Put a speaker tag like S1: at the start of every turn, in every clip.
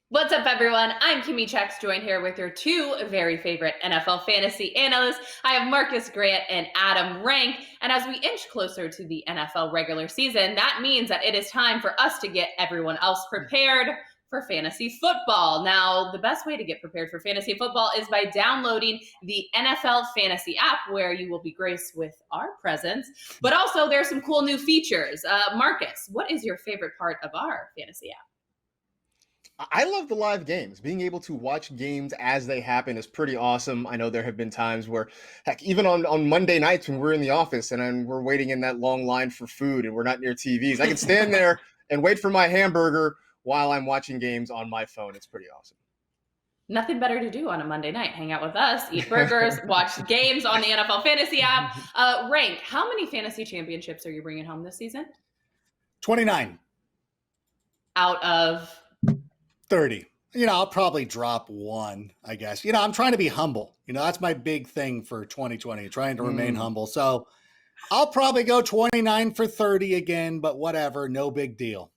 S1: What's up, everyone? I'm Kimmi Chex, joined here with your two very favorite NFL fantasy analysts. I have Marcas Grant and Adam Rank. And as we inch closer to the NFL regular season, that means that it is time for us to get everyone else prepared for fantasy football. Now, the best way to get prepared for fantasy football is by downloading the NFL Fantasy app, where you will be graced with our presence. But also, there's some cool new features. Marcus, what is your favorite part of our fantasy app?
S2: I love the live games. Being able to watch games as they happen is pretty awesome. I know there have been times where, heck, even on Monday nights when we're in the office and we're waiting in that long line for food and we're not near TVs, I can stand there and wait for my hamburger while I'm watching games on my phone. It's pretty awesome.
S1: Nothing better to do on a Monday night. Hang out with us, eat burgers, watch games on the NFL Fantasy app. Rank, how many fantasy championships are you bringing home this season?
S3: 29.
S1: Out of
S3: 30. I'll probably drop one, I guess. I'm trying to be humble. That's my big thing for 2020, trying to remain humble. So I'll probably go 29 for 30 again, but whatever, no big deal.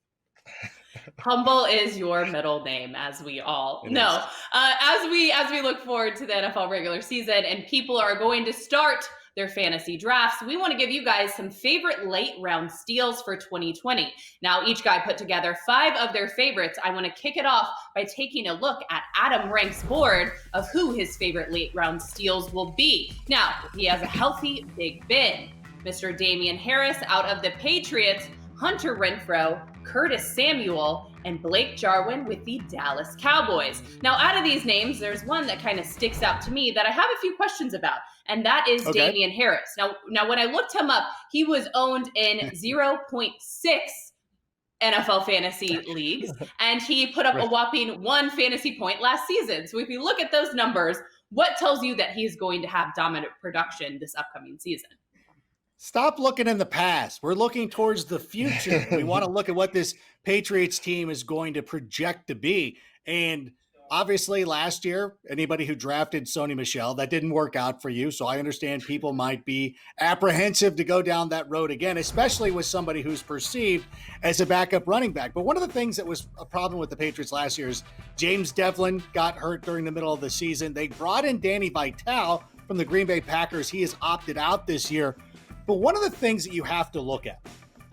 S1: Humble is your middle name, as we all know. As we look forward to the NFL regular season and people are going to start their fantasy drafts, we want to give you guys some favorite late round steals for 2020. Now, each guy put together 5 of their favorites. I want to kick it off by taking a look at Adam Rank's board of who his favorite late round steals will be. Now, he has a healthy Big Ben, Mr. Damian Harris out of the Patriots, Hunter Renfrow, Curtis Samuel, and Blake Jarwin with the Dallas Cowboys. Now, out of these names, there's one that kind of sticks out to me that I have a few questions about, and that is Damian Harris. Now, when I looked him up, he was owned in 0.6 NFL fantasy leagues, and he put up a whopping 1 fantasy point last season. So if you look at those numbers, what tells you that he's going to have dominant production this upcoming season?
S3: Stop looking in the past. We're looking towards the future. We want to look at what this Patriots team is going to project to be. And obviously last year, anybody who drafted Sony Michel, that didn't work out for you. So I understand people might be apprehensive to go down that road again, especially with somebody who's perceived as a backup running back. But one of the things that was a problem with the Patriots last year is James Devlin got hurt during the middle of the season. They brought in Danny Vitale from the Green Bay Packers. He has opted out this year. But one of the things that you have to look at,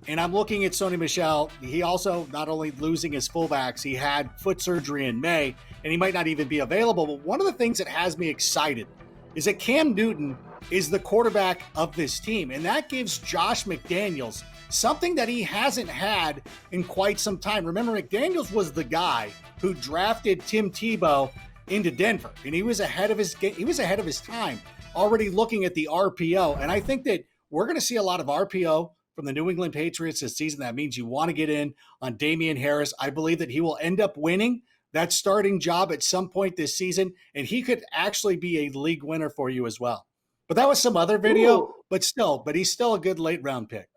S3: and I'm looking at Sony Michel, he also not only losing his fullbacks, he had foot surgery in May, and he might not even be available. But one of the things that has me excited is that Cam Newton is the quarterback of this team, and that gives Josh McDaniels something that he hasn't had in quite some time. Remember, McDaniels was the guy who drafted Tim Tebow into Denver, and he was ahead of his time, already looking at the RPO, and I think that we're going to see a lot of RPO from the New England Patriots this season. That means you want to get in on Damian Harris. I believe that he will end up winning that starting job at some point this season, and he could actually be a league winner for you as well. But that was some other video, but he's still a good late round pick.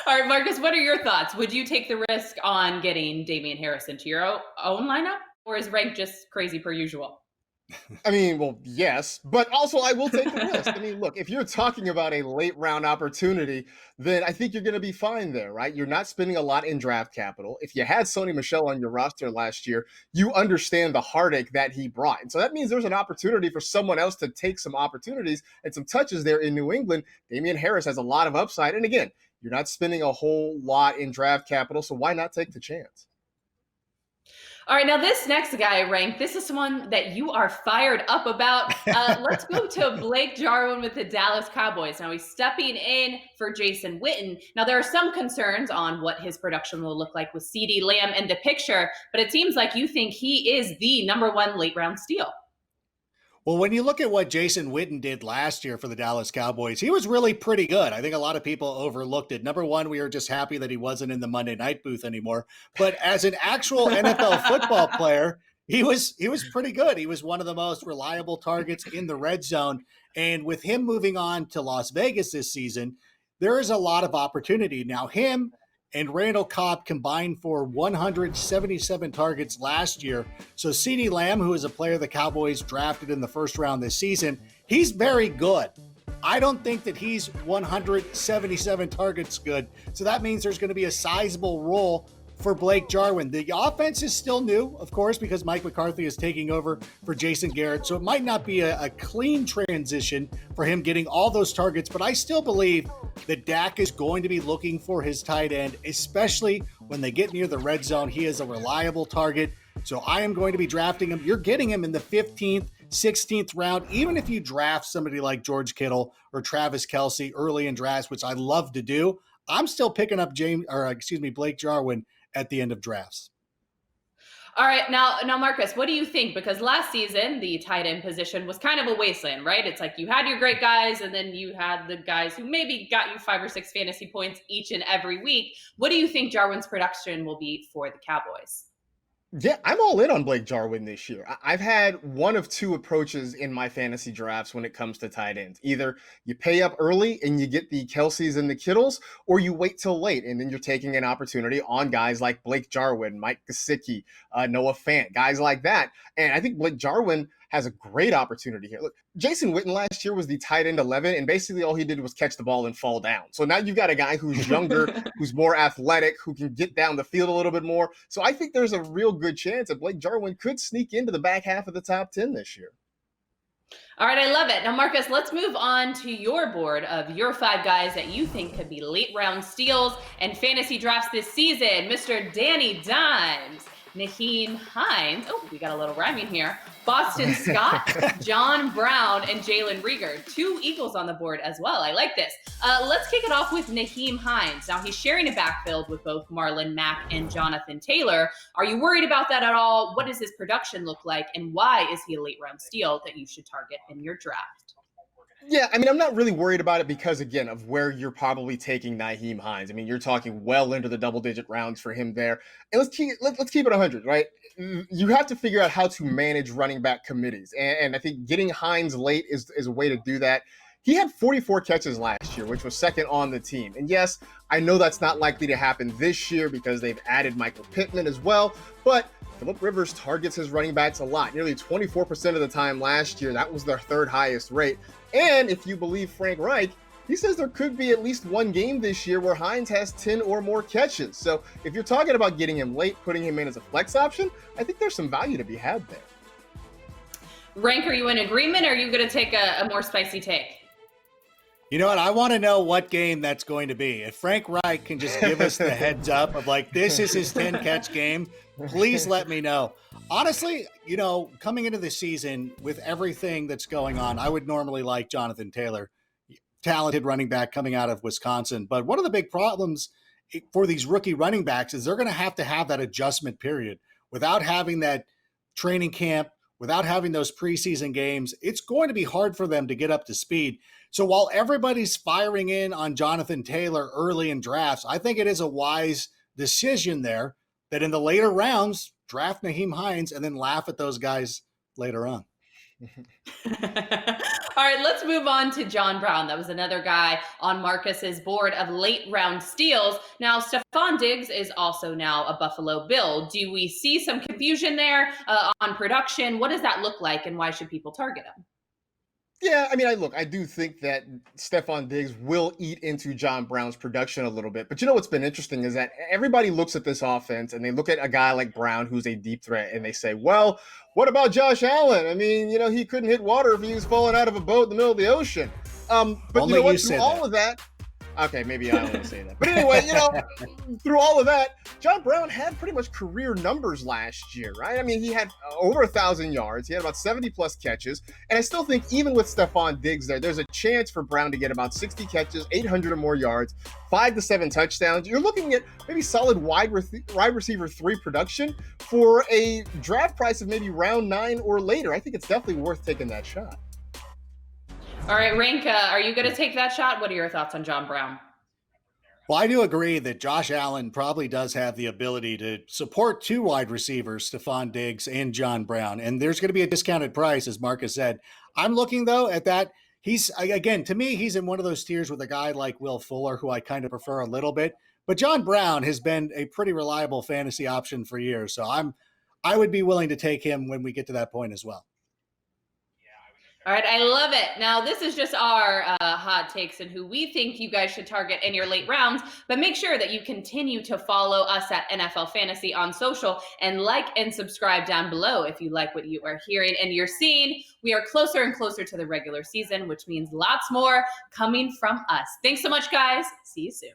S1: All right, Marcus, what are your thoughts? Would you take the risk on getting Damian Harris into your own lineup, or is Rank just crazy per usual?
S2: I mean, well, yes, but also I will take the risk. I mean, look, if you're talking about a late round opportunity, then I think you're going to be fine there, right? You're not spending a lot in draft capital. If you had Sony Michel on your roster last year, you understand the heartache that he brought. And so that means there's an opportunity for someone else to take some opportunities and some touches there in New England. Damian Harris has a lot of upside. And again, you're not spending a whole lot in draft capital, so why not take the chance?
S1: All right, now this next guy, Rank, this is someone that you are fired up about. Let's go to Blake Jarwin with the Dallas Cowboys. Now he's stepping in for Jason Witten. Now there are some concerns on what his production will look like with CeeDee Lamb in the picture, but it seems like you think he is the number 1 late round steal.
S3: Well, when you look at what Jason Witten did last year for the Dallas Cowboys, he was really pretty good. I think a lot of people overlooked it. Number one, we were just happy that he wasn't in the Monday night booth anymore. But as an actual NFL football player, he was pretty good. He was one of the most reliable targets in the red zone. And with him moving on to Las Vegas this season, there is a lot of opportunity. Now, him and Randall Cobb combined for 177 targets last year. So CeeDee Lamb, who is a player the Cowboys drafted in the first round this season, he's very good. I don't think that he's 177 targets good. So that means there's going to be a sizable role for Blake Jarwin. The offense is still new, of course, because Mike McCarthy is taking over for Jason Garrett. So it might not be a clean transition for him getting all those targets, but I still believe that Dak is going to be looking for his tight end, especially when they get near the red zone. He is a reliable target. So I am going to be drafting him. You're getting him in the 15th, 16th round. Even if you draft somebody like George Kittle or Travis Kelce early in drafts, which I love to do, I'm still picking up Blake Jarwin at the end of drafts.
S1: All right, now, Marcus, what do you think? Because last season, the tight end position was kind of a wasteland, right? It's like you had your great guys, and then you had the guys who maybe got you 5 or 6 fantasy points each and every week. What do you think Jarwin's production will be for the Cowboys?
S2: Yeah, I'm all in on Blake Jarwin this year. I've had one of two approaches in my fantasy drafts when it comes to tight ends. Either you pay up early and you get the Kelseys and the Kittles, or you wait till late and then you're taking an opportunity on guys like Blake Jarwin, Mike Gesicki, Noah Fant, guys like that. And I think Blake Jarwin has a great opportunity here. Look, Jason Witten last year was the tight end 11, and basically all he did was catch the ball and fall down. So now you've got a guy who's younger, who's more athletic, who can get down the field a little bit more. So I think there's a real good chance that Blake Jarwin could sneak into the back half of the top 10 this year.
S1: All right, I love it. Now, Marcus, let's move on to your board of your 5 guys that you think could be late round steals and fantasy drafts this season. Mr. Danny Dimes, Nyheim Hines. Oh, we got a little rhyming here. Boston Scott, John Brown, and Jalen Reagor. 2 Eagles on the board as well. I like this. Let's kick it off with Nyheim Hines. Now, he's sharing a backfield with both Marlon Mack and Jonathan Taylor. Are you worried about that at all? What does his production look like? And why is he a late round steal that you should target in your draft?
S2: Yeah, I mean, I'm not really worried about it because, again, of where you're probably taking Nyheim Hines. I mean, you're talking well into the double-digit rounds for him there. And let's keep it 100, right? You have to figure out how to manage running back committees. And I think getting Hines late is a way to do that. He had 44 catches last year, which was second on the team. And yes, I know that's not likely to happen this year because they've added Michael Pittman as well. But Phillip Rivers targets his running backs a lot, nearly 24% of the time last year. That was their 3rd highest rate. And if you believe Frank Reich, he says there could be at least one game this year where Hines has 10 or more catches. So if you're talking about getting him late, putting him in as a flex option, I think there's some value to be had there.
S1: Rank, are you in agreement, or are you going to take a more spicy take?
S3: You know what? I want to know what game that's going to be. If Frank Reich can just give us the heads up of like, this is his 10 catch game, please let me know. Honestly, you know, coming into the season with everything that's going on, I would normally like Jonathan Taylor, talented running back coming out of Wisconsin. But one of the big problems for these rookie running backs is they're going to have that adjustment period without having that training camp, without having those preseason games. It's going to be hard for them to get up to speed. So while everybody's firing in on Jonathan Taylor early in drafts, I think it is a wise decision there that in the later rounds, draft Nyheim Hines and then laugh at those guys later on.
S1: All right, let's move on to John Brown. That was another guy on Marcus's board of late round steals. Now, Stephon Diggs is also now a Buffalo Bill. Do we see some confusion there on production? What does that look like, and why should people target him?
S2: Yeah, I mean, I do think that Stephon Diggs will eat into John Brown's production a little bit. But you know what's been interesting is that everybody looks at this offense and they look at a guy like Brown who's a deep threat and they say, well, what about Josh Allen? I mean, you know, he couldn't hit water if he was falling out of a boat in the middle of the ocean. But
S3: only
S2: you know what?
S3: you
S2: Through all of that, okay, maybe I don't want to say that. But anyway, you know, through all of that, John Brown had pretty much career numbers last year, right? I mean, he had over 1,000 yards. He had about 70 plus catches. And I still think even with Stephon Diggs there's a chance for Brown to get about 60 catches, 800 or more yards, 5 to 7 touchdowns. You're looking at maybe solid wide receiver 3 production for a draft price of maybe round 9 or later. I think it's definitely worth taking that shot.
S1: All right, Ranka, are you going to take that shot? What are your thoughts on John Brown?
S3: Well, I do agree that Josh Allen probably does have the ability to support 2 wide receivers, Stephon Diggs and John Brown. And there's going to be a discounted price, as Marcus said. I'm looking, though, at that. He's, again, to me, he's in one of those tiers with a guy like Will Fuller, who I kind of prefer a little bit. But John Brown has been a pretty reliable fantasy option for years. So I would be willing to take him when we get to that point as well.
S1: All right, I love it. Now, this is just our hot takes and who we think you guys should target in your late rounds. But make sure that you continue to follow us at NFL Fantasy on social and like and subscribe down below if you like what you are hearing and you're seeing. We are closer and closer to the regular season, which means lots more coming from us. Thanks so much, guys. See you soon.